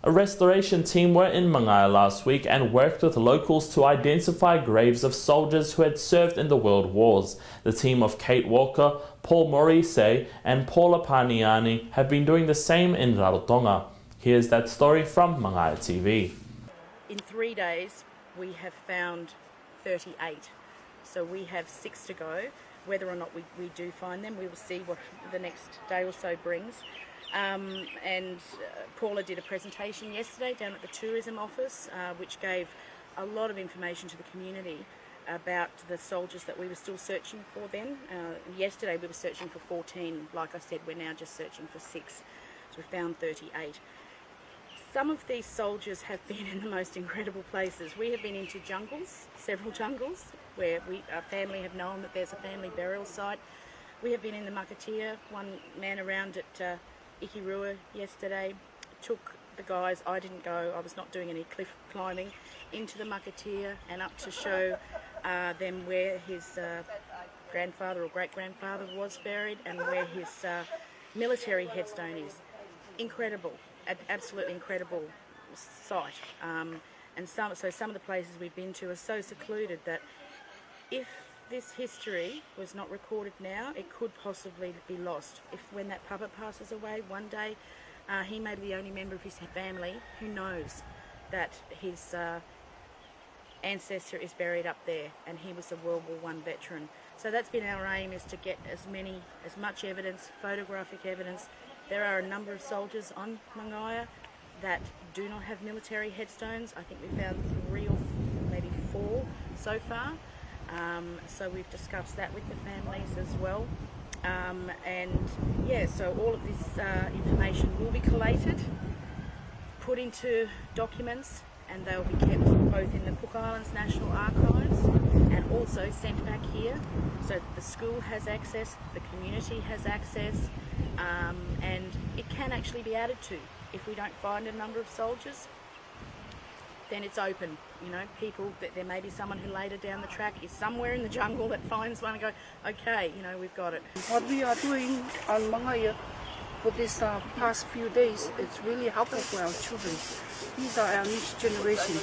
A restoration team were in Mangaia last week and worked with locals to identify graves of soldiers who had served in the World Wars. The team of Kate Walker, Paul Maurice and Paula Paniani have been doing the same in Rarotonga. Here's that story from Mangaia TV. In 3 days we have found 38, so we have 6 to go. Whether or not we do find them, we will see what the next day or so brings. Paula did a presentation yesterday down at the tourism office, which gave a lot of information to the community about the soldiers that we were still searching for then. Yesterday we were searching for 14. Like I said, we're now just searching for 6. So we found 38. Some of these soldiers have been in the most incredible places. We have been into jungles, several jungles, where our family have known that there's a family burial site. We have been in the Makatea. One man around at Ikirua yesterday took the guys, I didn't go, I was not doing any cliff climbing, into the Makatea and up to show them where his grandfather or great-grandfather was buried and where his military headstone is. Incredible, absolutely incredible sight. So some of the places we've been to are so secluded that if this history was not recorded now, it could possibly be lost. If when that puppet passes away one day, he may be the only member of his family who knows that his ancestor is buried up there and he was a World War I veteran. So that's been our aim, is to get as much evidence, photographic evidence. There are a number of soldiers on Mangaia that do not have military headstones. I think we found 3 or maybe 4 so far. So we've discussed that with the families as well. So all of this information will be collated, put into documents, and they'll be kept both in the Cook Islands National Archives and also sent back here, so the school has access, the community has access, and it can actually be added to. If we don't find a number of soldiers, then it's open. You know, there may be someone who later down the track is somewhere in the jungle that finds one and go, okay, you know, we've got it. What we are doing on Mangaia for this past few days, it's really helpful for our children. These are our next generation.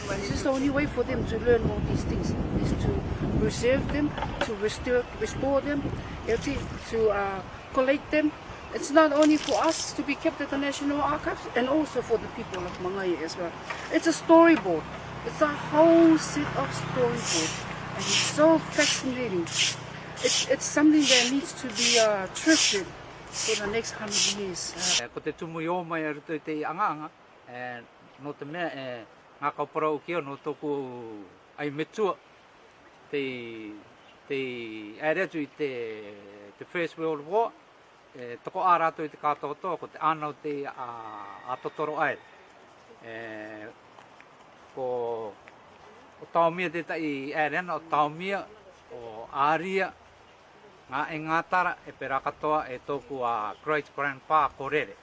This is the only way for them to learn all these things, is to preserve them, to restore them, to collect them. It's not only for us to be kept at the National Archives, and also for the people of Mangaia as well. It's a storyboard. It's a whole set of storyboard, and it's so fascinating. It's something that needs to be treasured for the next 100 years. Ko te tumu o mai ar te anga no te mea ngā kaupara o kia no tōku ai metua te area tu i te First World War. Toko ārātou i te kātotoa ko te ānau te ātotoro ai. Ko taumia te tai ērena o taumia, o āria, ngā engātara e pera katoa e tōku a Great Grandpa Korere.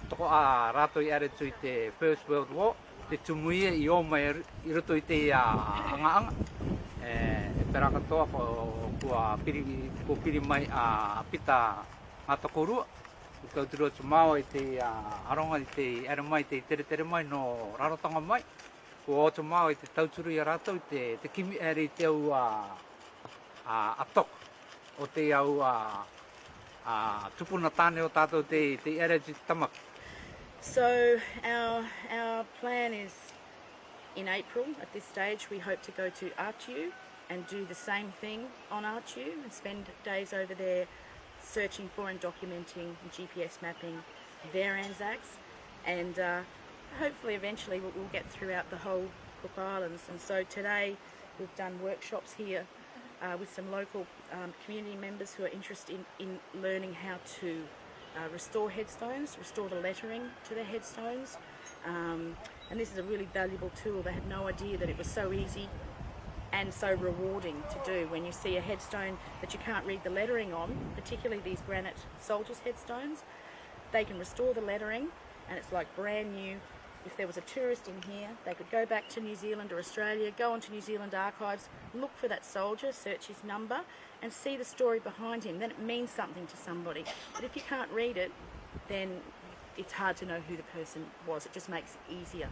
Toko ārātou i āre tu i te First World War, te tumuia i o mai i roto i te anga. E pera katoa ko piri mai a pita ngā tokorua. I kauturu atu māua i te aronga i te ere mai, te tere mai no Rarotonga mai. Ko atu māua i te tauturu i a rātou i te kimi ere i te au atok. O te au tupuna tāne o tātou te ere i tamak. So our plan is in April. At this stage we hope to go to Artu and do the same thing on Artu and spend days over there searching for and documenting and GPS mapping their Anzacs, and hopefully eventually we'll get throughout the whole Cook Islands. And so today we've done workshops here with some local community members who are interested in learning how to restore headstones, restore the lettering to their headstones, and this is a really valuable tool. They had no idea that it was so easy and so rewarding to do. When you see a headstone that you can't read the lettering on, particularly these granite soldiers' headstones, they can restore the lettering and it's like brand new. If there was a tourist in here, they could go back to New Zealand or Australia, go onto New Zealand archives, look for that soldier, search his number and see the story behind him. Then it means something to somebody. But if you can't read it, then it's hard to know who the person was. It just makes it easier.